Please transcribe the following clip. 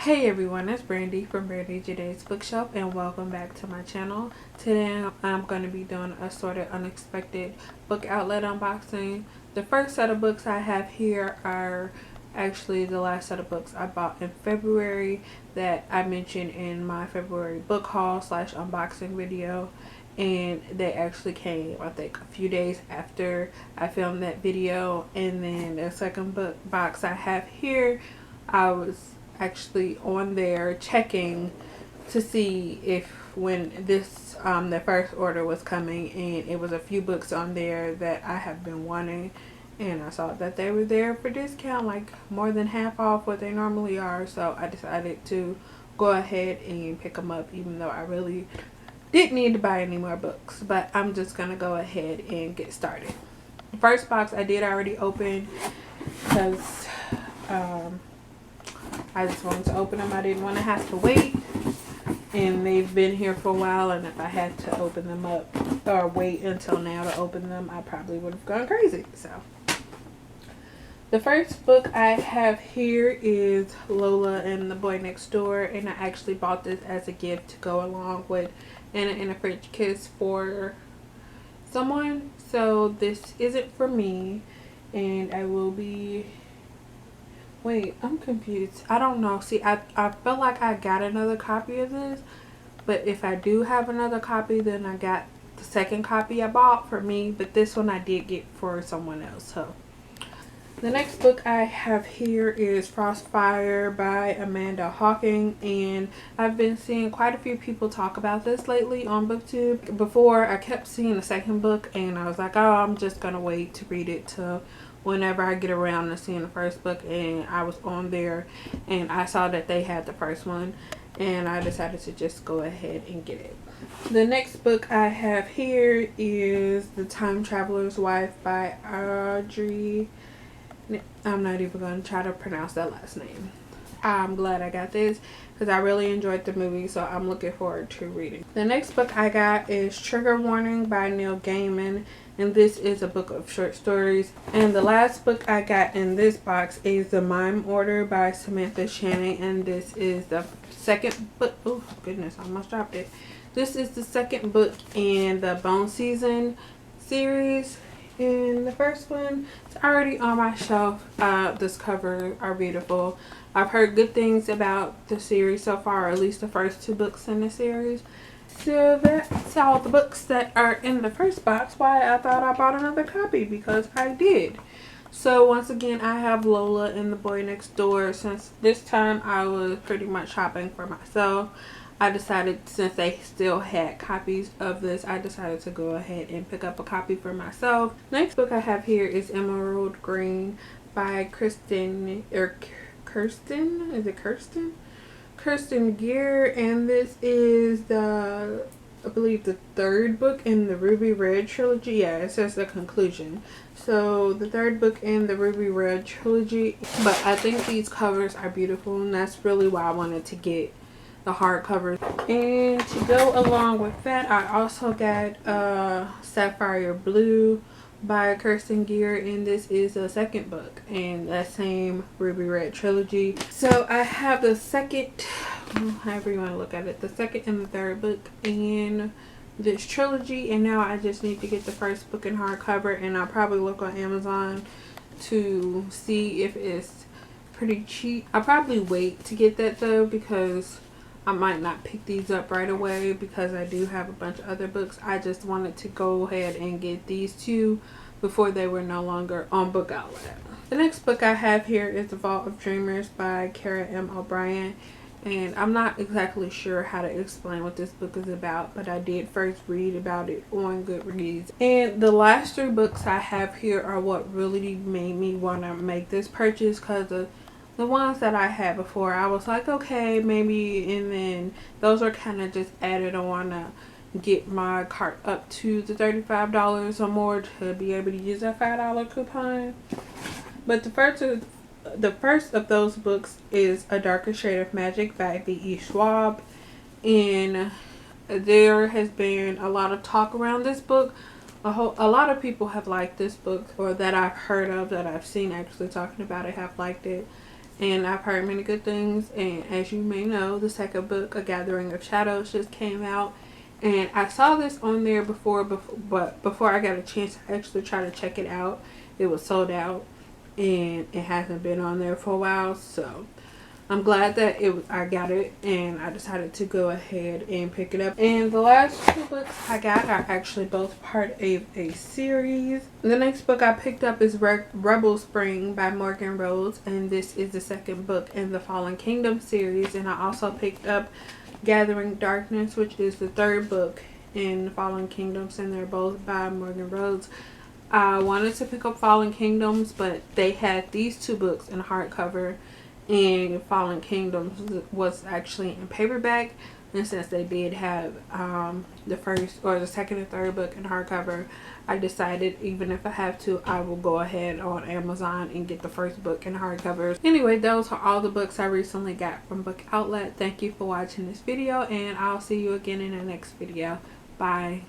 Hey everyone, it's Brandy from Brandy Jaday's Bookshelf and welcome back to my channel. Today I'm going to be doing a sort of unexpected book outlet unboxing. The first set of books I have here are actually the last set of books I bought in February that I mentioned in my February book haul slash unboxing video. And they actually came, I think, a few days after I filmed that video. And then the second book box I have here, I was actually on there checking to see if when this the first order was coming, and it was a few books on there that I have been wanting, and I saw that they were there for discount, like more than half off what they normally are. So I decided to go ahead and pick them up, even though I really didn't need to buy any more books. But I'm just gonna go ahead and get started. The first box I did already open because I just wanted to open them. I didn't want to have to wait, and they've been here for a while, and if I had to open them up or wait until now to open them, I probably would have gone crazy. So the first book I have here is Lola and the Boy Next Door, and I actually bought this as a gift to go along with Anna and a French Kiss for someone. So this isn't for me, and I will be... Wait, I'm confused. I don't know. See, I feel like I got another copy of this, but if I do have another copy, then I got the second copy I bought for me, but this one I did get for someone else. So the next book I have here is Frostfire by Amanda Hawking, and I've been seeing quite a few people talk about this lately on BookTube. Before, I kept seeing the second book, and I was like, oh, I'm just gonna wait to read it till whenever I get around to seeing the first book. And I was on there and I saw that they had the first one, and I decided to just go ahead and get it. The next book I have here is The Time Traveler's Wife by Audrey. I'm not even going to try to pronounce that last name. I'm glad I got this because I really enjoyed the movie, so I'm looking forward to reading. The next book I got is Trigger Warning by Neil Gaiman, and this is a book of short stories. And the last book I got in this box is The Mime Order by Samantha Shannon, and this is the second book. Oh goodness, I almost dropped it. This is the second book in the Bone Season series. And the first one is already on my shelf. This cover are beautiful. I've heard good things about the series so far, or at least the first two books in the series. So that's all the books that are in the first box. Why I thought I bought another copy, because I did. So once again, I have Lola and the Boy Next Door. Since this time I was pretty much shopping for myself, I decided, since they still had copies of this, I decided to go ahead and pick up a copy for myself. Next book I have here is Emerald Green by Kirsten Gere, and this is the, I believe, the third book in the Ruby Red trilogy. Yeah, it says the conclusion. So the third book in the Ruby Red trilogy. But I think these covers are beautiful, and that's really why I wanted to get the hardcover. And to go along with that, I also got Sapphire Blue by Kirsten Gere, and this is the second book in that same Ruby Red trilogy. So I have the second, however you want to look at it, the second and the third book in this trilogy, and now I just need to get the first book in hardcover, and I'll probably look on Amazon to see if it's pretty cheap. I'll probably wait to get that though, because I might not pick these up right away because I do have a bunch of other books. I just wanted to go ahead and get these two before they were no longer on Book Outlet. The next book I have here is The Vault of Dreamers by Kara M. O'Brien. And I'm not exactly sure how to explain what this book is about, but I did first read about it on Goodreads. And the last three books I have here are what really made me want to make this purchase, because the ones that I had before, I was like, okay, maybe, and then those are kind of just added on to get my cart up to the $35 or more to be able to use that $5 coupon. But the first of those books is A Darker Shade of Magic by V.E. Schwab, and there has been a lot of talk around this book. A lot of people have liked this book, or that I've heard of, that I've seen actually talking about it, have liked it. and I've heard many good things. And as you may know, the second book, A Gathering of Shadows, just came out, and I saw this on there but before I got a chance to actually try to check it out, it was sold out, and it hasn't been on there for a while. So I'm glad that I got it, and I decided to go ahead and pick it up. And the last two books I got are actually both part of a series. The next book I picked up is Rebel Spring by Morgan Rose, and this is the second book in the Fallen Kingdom series. And I also picked up Gathering Darkness, which is the third book in Fallen Kingdoms, and they're both by Morgan Rose. I wanted to pick up Fallen Kingdoms, but they had these two books in hardcover, and Fallen Kingdoms was actually in paperback. And since they did have the first or the second and third book in hardcover, I decided even if I have to, I will go ahead on Amazon and get the first book in hardcover. Anyway, those are all the books I recently got from Book Outlet. Thank you for watching this video, and I'll see you again in the next video. Bye.